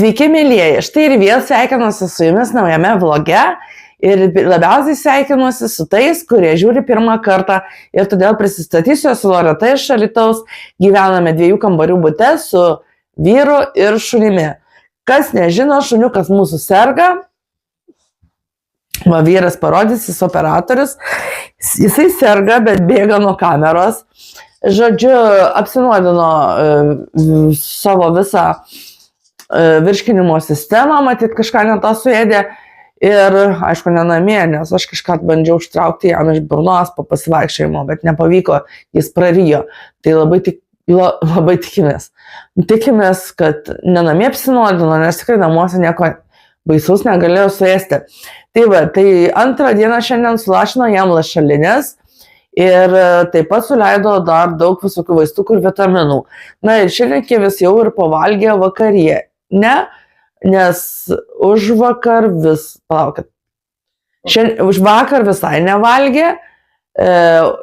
Sveiki, mėlyjeji, štai ir vėl sveikinuosi su jumis naujame vloge ir labiausiai sveikinuosi su tais, kurie žiūri pirmą kartą ir todėl prisistatysiu, esu Loreta iš Alytaus, gyvename 2 kambarių bute su vyru ir šunimi. Kas nežino, šuniukas mūsų serga, va vyras parodys, jis operatorius, jisai serga, bet bėga nuo kameros, žodžiu, apsinuodino savo visą virškinimo sistemą, matyt, kažką ne tą suėdė ir, aišku, ne namie, nes aš kažką bandžiau užtraukti jam iš burnos po pasivaikščiojimo, bet nepavyko, jis prarijo. Tai labai tikimės. Tikimės, kad ne namie apsinuodino, nes tikrai namuose nieko baisaus negalėjo suėsti. Tai va, tai antrą dieną šiandien sulašino jam lašelinės ir taip pat suleido dar daug visokių vaistų ir vitaminų. Na ir šiandien Kevis jau ir pavalgė vakarie. Ne, nes už vakar visai nevalgė,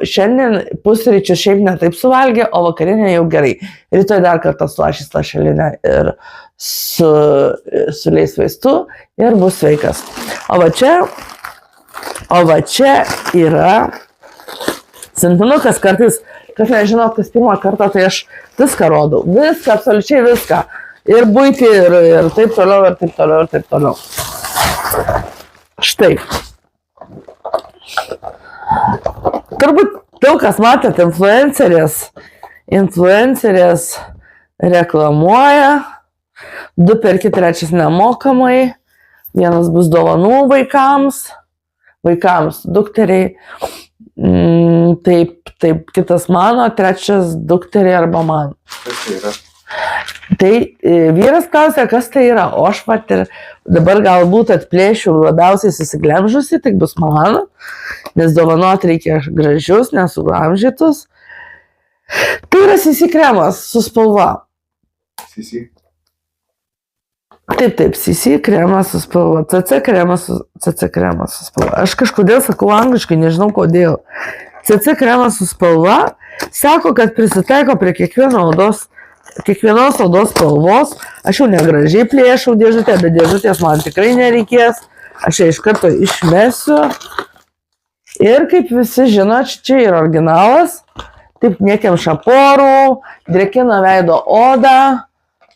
šiandien pusryčius šiaip ne taip suvalgė, o vakarinė jau gerai. Rytoj dar kartą sulašys lašelinę ir suleis vaistų ir bus sveikas. O va čia yra sintinukas, kartais, kas nežino, kas pirmą kartą, tai aš viską rodau. Viską, absoliučiai viską. Ir buitį, ir taip toliau, ir taip toliau, ir taip toliau. Štai. Turbūt daug kas matėt, influencerės reklamuoja, 2 perki 3 nemokamai, 1 bus dovanų vaikams, dukteriai, taip, kitas mano, 3 dukteriai arba man. Kas tai yra? Tai vyras klausė, kas tai yra, o aš pat ir dabar galbūt atplėšiu labiausiai susiglemžusi, tik bus man, nes dovanot reikia gražius, nesuglamžytus. Tai yra CC kremas su spalva. CC? Taip, CC kremas su spalva, CC kremas su spalva. Aš kažkodėl sakau angliškai, nežinau kodėl. CC kremas su spalva sako, kad prisitaiko prie kiekvienos odos spalvos. Aš jau negražiai plėšau dėžutę, bet dėžutės man tikrai nereikės. Aš ją iš karto išmesiu. Ir kaip visi žino, čia yra originalas. Taip nekemša porų, drėkina veido odą,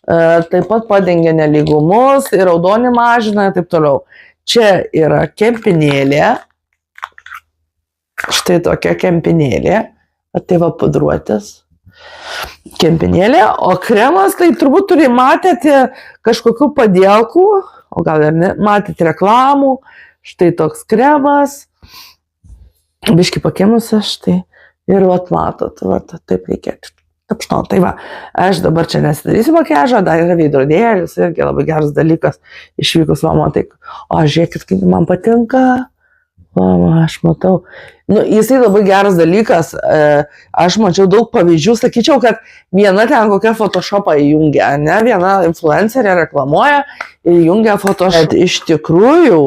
taip pat padengia nelygumus ir raudonį mažina ir taip toliau. Čia yra kempinėlė. Štai tokia kempinėlė. Tai va pudruotis. Kempinėlė, o kremas, tai turbūt matėte kažkokių padėlkų, o gal ir ne, matėte reklamų, štai toks kremas, biškį pakemusi štai, ir vat matot, taip reikia, tai va, aš dabar čia nesidarysiu makiažo, dar yra veidrodėlis, irgi labai geras dalykas, išvykus va matai, o žiūrėkit, kaip man patinka. Aš matau. Jisai labai geras dalykas, aš mačiau daug pavyzdžių, sakyčiau, kad viena ten kokią Photoshopą įjungia, ne, viena influencerė reklamuoja ir įjungia Photoshop. Iš tikrųjų,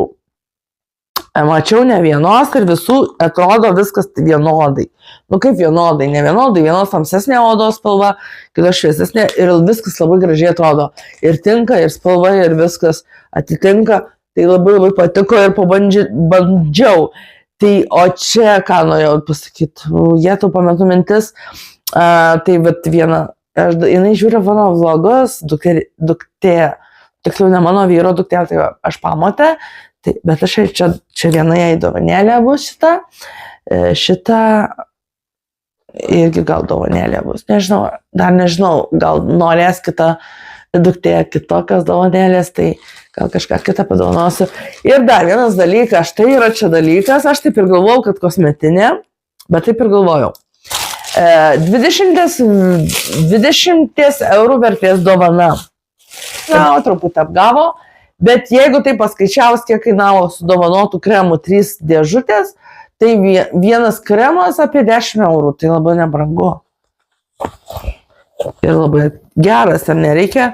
mačiau ne vienos ir visų atrodo viskas vienodai. Kaip vienodai, ne vienodai, vienos tamsesnė odos spalva, kitos šviesesnė ir viskas labai gražiai atrodo. Ir tinka, ir spalva, ir viskas atitinka. Tai labai patiko ir pabandžiau. Tai, o čia, ką norėjau pasakyti, jie tau pametu mintis, tai vat viena, jinai žiūri mano vlogus, duktė, tiksliau ne mano vyro duktė, tai aš pamotė, tai, bet aš čia viena jai dovanėlė bus šita irgi gal dovanėlė bus, nežinau, dar nežinau, gal norės kita duktė kitokios dovanėlės, tai gal kažką kitą padovanosiu. Ir dar vienas dalykas, štai yra čia dalykas, aš taip ir galvojau, kad kosmetinė, bet taip ir galvojau. 20 eurų vertės dovana. Na, truputį apgavo, bet jeigu tai paskaičiaus, kiek kainavo su dovanotų kremų 3 dėžutės, tai vienas kremas apie 10 eurų, tai labai nebrangu. Ir labai geras, ar nereikia.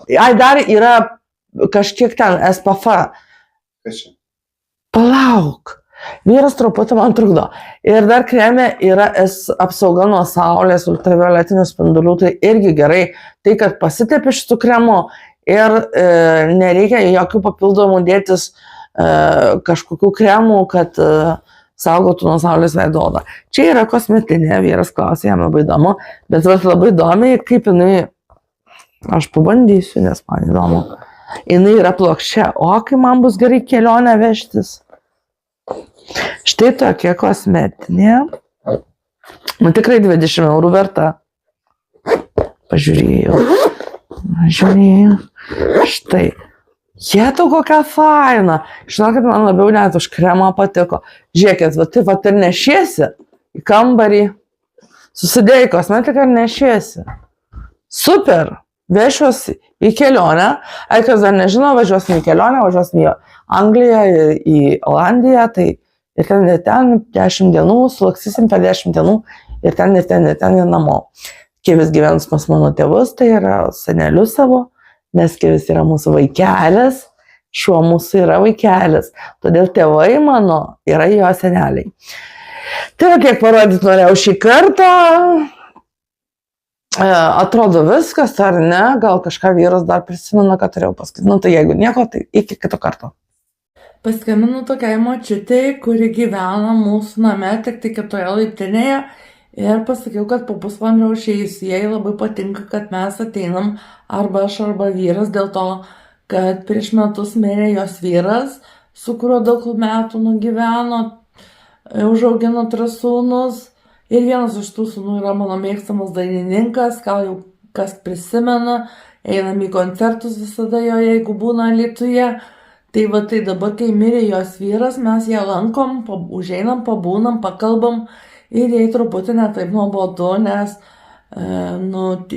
Dar yra kažkiek ten SPF. Kas čia? Palauk. Vyras truputį man trukdo. Ir dar kreme yra apsauga nuo saulės, ultravioletinių spindulių, tai irgi gerai. Tai, kad pasitepi šitų kremų ir nereikia jokių papildomų dėtis kažkokių kremų, kad saugotų nuo saulės veido odą. Čia yra kosmetinė, vyras klausė, jam labai įdomu, bet labai įdomiai, kaip jinai, aš pabandysiu, nes man įdomu, jinai yra plokščia, o kai man bus gerai kelionę vežtis. Štai tokia kosmetinė, tikrai 20 eurų verta. Pažiūrėjau, štai. Jėtų kokia faina. Žinokit, man labiau net už kremą patiko. Žiūrėkit, taip vat ir nešiesi į kambarį. Susidėjai kosmetiką ir nešiesi. Super. Vešiuosi į kelionę. Kas dar nežino, važiuosim į kelionę, važiuosim į Angliją ir į Olandiją. Tai ir ten 10 dienų, sulaksysim per 10 dienų ir ten ir namo. Kevis gyvens pas mano tėvus, tai yra senelius savo. Nes Kevis yra mūsų vaikelis, šuo mūsų yra vaikelis. Todėl tėvai mano yra jo seneliai. Tai kiek parodyti norėjau šį kartą. Atrodo viskas, ar ne? Gal kažką vyras dar prisimena, kad turėjau pasakyti. Tai jeigu nieko, tai iki kito karto. Paskambinu tokiai močiutei, kuri gyvena mūsų name, tik kitoje laiptinėje. Ir pasakiau, kad po pusvalandžio išeisiu. Jai labai patinka, kad mes ateinam arba aš, arba vyras, dėl to, kad prieš metus mirė jos vyras, su kuriuo daug metų nugyveno, užaugino 3 sūnus. Ir vienas iš tų sūnų yra mano mėgstamas dainininkas, gal jau kas prisimena, einam į koncertus visada jo, jeigu būna Alytuje. Tai va, tai dabar, kai mirė jos vyras, mes ją lankom, užeinam, pabūnam, pakalbam. Ir jai truputį netaip nuobodu, nes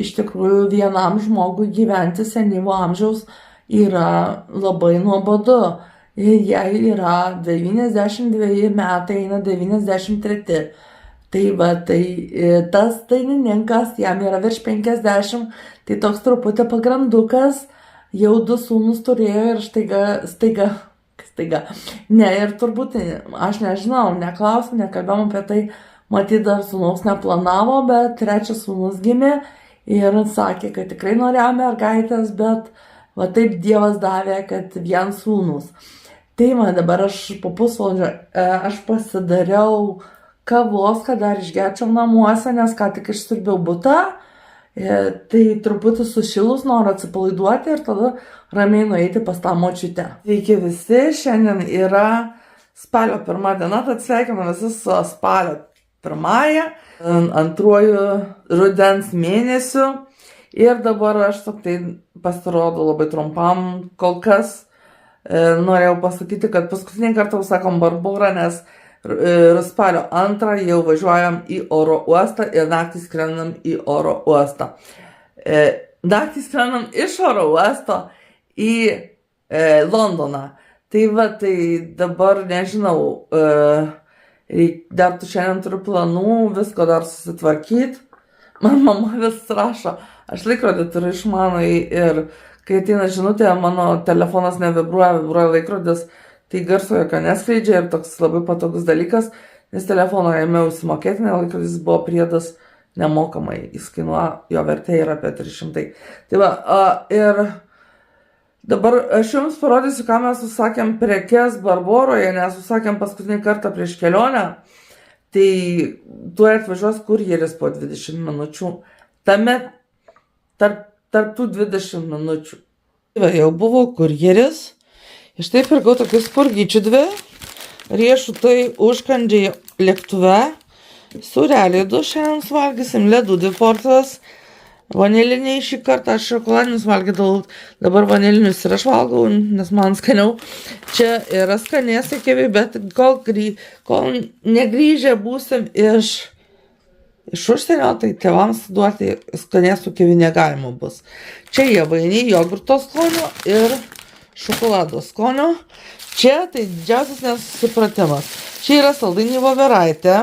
iš tikrųjų vienam žmogui gyventi senyvo amžiaus yra labai nuobodu. Ir jai yra 92 metai, eina 93. Tai va, tai tas dainininkas, jam yra virš 50, tai toks truputį pagrandukas, jau 2 sūnus turėjo ir staiga. Ne, ir turbūt, aš nežinau, neklausiu, nekalbėjom apie tai. Matyt, dar sūnaus neplanavo, bet 3 sūnus gimė ir sakė, kad tikrai norėjo mergaitės, bet va taip Dievas davė, kad 1 sūnus. Tai man dabar aš po pusvalandžio aš pasidariau kavos, kad dar išgerčiau namuose, nes ką tik išsiurbiau butą. Tai truputį sušilus, noriu atsipalaiduoti ir tada ramiai nueiti pas tą močiutę. Sveiki visi, šiandien yra spalio 1 diena, tad sveikinu visus su spalio 1, antruoju rudens mėnesiu. Ir dabar aš tai pasirodo labai trumpam kol kas. Norėjau pasakyti, kad paskutinį kartą sakom Barbora, nes spalio 2 jau važiuojam į oro uostą ir naktį skrendam į oro uostą. Naktį skrendam iš oro uosto į Londoną. Tai va, tai dabar nežinau, dar tu šiandien turiu planų, visko dar susitvarkyti. Man mama vis rašo, aš laikrodį turiu išmanųjį ir kai ateina žinutė, mano telefonas nevibruoja, vibruoja laikrodis, tai garso jokio neskleidžia ir toks labai patogus dalykas, nes telefono ėmiau įsimokėti, nes laikrodis buvo priedas nemokamai, jis kainuoja, jo vertė yra apie 300. Tai va, ir dabar aš jums parodysiu, ką mes susakėm prekes Barboroje, nes susakėm paskutinį kartą prieš kelionę. Tai tuoj atvažiuos kurjeris po 20 minučių. Tarp tų 20 minučių. Va, jau buvo kurjeris. Ir štai pirkau tokius spurgyčių 2. Riešutai užkandžiai lėktuve. Sūreliai 2 šiandien suvalgysim, ledų 2 porcijos. Vaniliniai šį kartą, aš šokoladinius valgydavau, dabar vanilinius ir aš valgau, nes man skaniau. Čia yra skanėsai keviai, bet kol negrįžę būsim iš užsienio, tai tėvams duoti skanėsų keviai negalima bus. Čia javainiai, jogurto skonio ir šokolado skonio. Čia tai didžiausias nesusipratimas. Čia yra saldainiai voveraitė.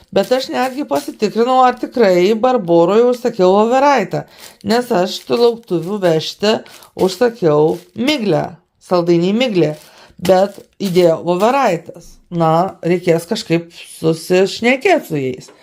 Bet aš netgi pasitikrinau, ar tikrai Barboroje užsakiau voveraitę, nes aš tų lauktuvių vežti užsakiau miglę, saldainį miglę, bet įdėjau voveraitės. Na, reikės kažkaip susišnekėti su jais.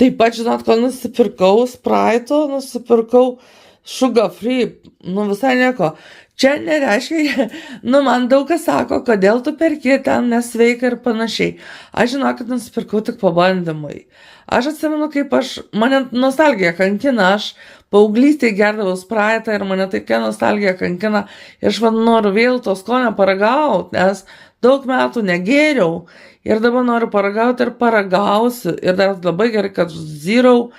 Taip pat, žinot, kol nusipirkau Sprite'o, nusipirkau sugar free, visai nieko. Čia nereiškia, man daug kas sako, kodėl tu perki ten nesveika ir panašiai. Aš žinau, kad nusipirkau tik pabandymui. Aš atsimenu, kaip mane nostalgija kankina, aš paauglystėje gerdavau spraitą ir mane tokia nostalgija kankina. Ir aš noriu vėl to skonio paragauti, nes daug metų negėriau ir dabar noriu paragauti ir paragausiu. Ir dar labai gerai, kad zero,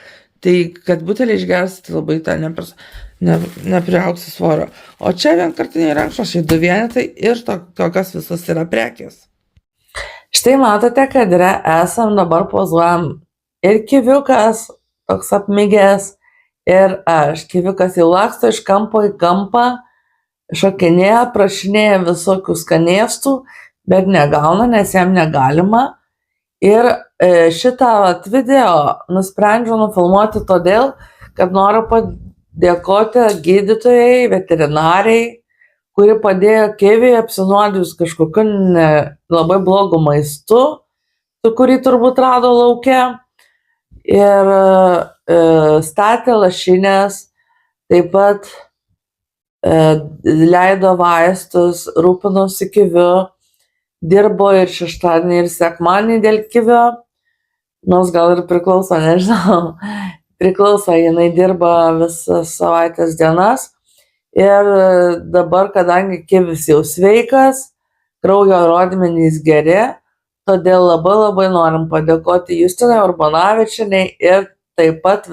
tai kad butelį išgersi, tai labai ten nepriauksi svorio. O čia vienkartiniai rankšluosčiai 2 vienetai ir tokios visos yra prekės. Štai matote, kad esam dabar pozuojam ir Kiviukas, toks apmigęs, ir aš. Kiviukas jau laksto iš kampo į kampą, šokinėja, prašinėja visokių skanėstų, bet negauna, nes jam negalima. Ir šitą video nusprendžiau nufilmuoti todėl, kad noriu padėkoti gydytojai, veterinariai, kuri padėjo Kiviui apsinuodijus kažkokiu labai blogu maistu, kurį turbūt rado lauke. Ir statė lašines, taip pat leido vaistus, rūpinosi Kiviu, dirbo ir šeštadienį ir sekmadienį dėl Kivio, nors gal ir priklauso, nežinau, priklauso, jinai dirba visas savaitės dienas. Ir dabar, kadangi Kivis jau sveikas, kraujo rodmenys geri, todėl labai norim padėkoti Justinai Urbonavičienei ir taip pat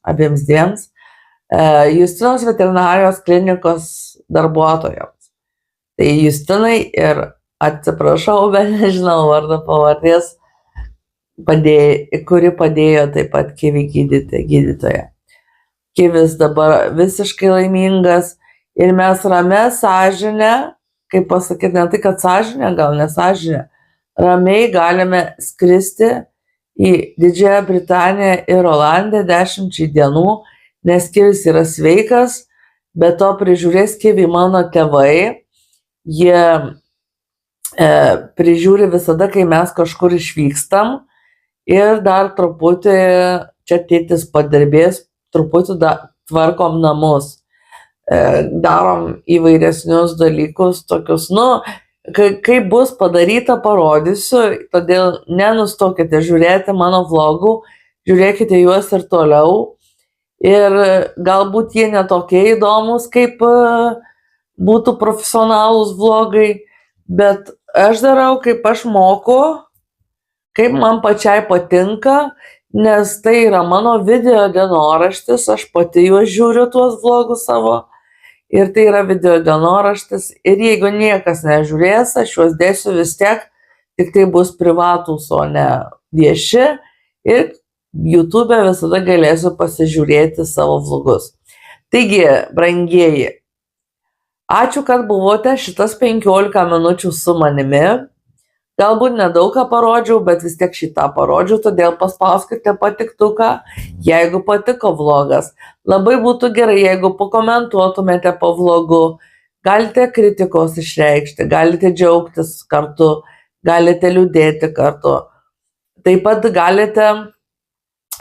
abiems dviems Justinos veterinarijos klinikos darbuotojams. Tai Justinai ir atsiprašau, bet nežinau vardo pavardės, kuri padėjo taip pat Kivį gydyti gydytoja. Kivis dabar visiškai laimingas ir mes ramia sąžinė, kaip pasakyti, ne tai, kad sąžinė, gal nesąžinė, ramiai galime skristi į Didžiąją Britaniją ir Olandiją 10 dienų, nes Kivis yra sveikas, bet to prižiūrės Kivį mano tėvai. Jie prižiūri visada, kai mes kažkur išvykstam ir dar truputį, čia tėtis padirbės, truputį tvarkom namus. Darom įvairesnius dalykus, tokius, kai bus padaryta, parodysiu, todėl nenustokite žiūrėti mano vlogų, žiūrėkite juos ir toliau. Ir galbūt jie netokie įdomus, kaip būtų profesionalūs vlogai, bet aš darau, kaip aš moku, kaip man pačiai patinka, nes tai yra mano video dienoraštis, aš pati juos žiūriu tuos vlogus savo. Ir tai yra video dienoraštis. Ir jeigu niekas nežiūrės, aš juos dėsiu vis tiek, tik tai bus privatūs, o ne vieši. Ir YouTube visada galėsiu pasižiūrėti savo vlogus. Taigi, brangieji, ačiū, kad buvote šitas 15 minučių su manimi. Galbūt nedaug ką parodžiau, bet vis tiek šitą parodžiau, todėl paspauskite patiktuką, jeigu patiko vlogas. Labai būtų gerai, jeigu pakomentuotumėte po vlogu, galite kritikos išreikšti, galite džiaugtis kartu, galite liūdėti kartu. Taip pat galite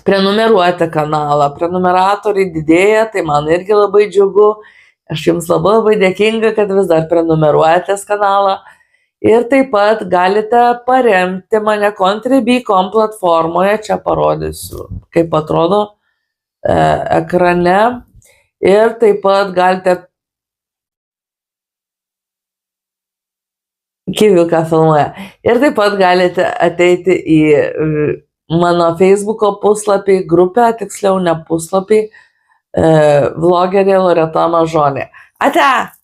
prenumeruoti kanalą, prenumeratoriai didėja, tai man irgi labai džiugu. Aš jums labai dėkinga, kad vis dar prenumeruojatės kanalą. Ir taip pat galite paremti mane Contribui.com platformoje, čia parodysiu, kaip atrodo ekrane. Ir taip pat galite Kiviuką filmuoja. Ir taip pat galite ateiti į mano Facebook'o puslapį, grupę, tiksliau ne puslapį, vlogerė Loreta Mažonė. Ate!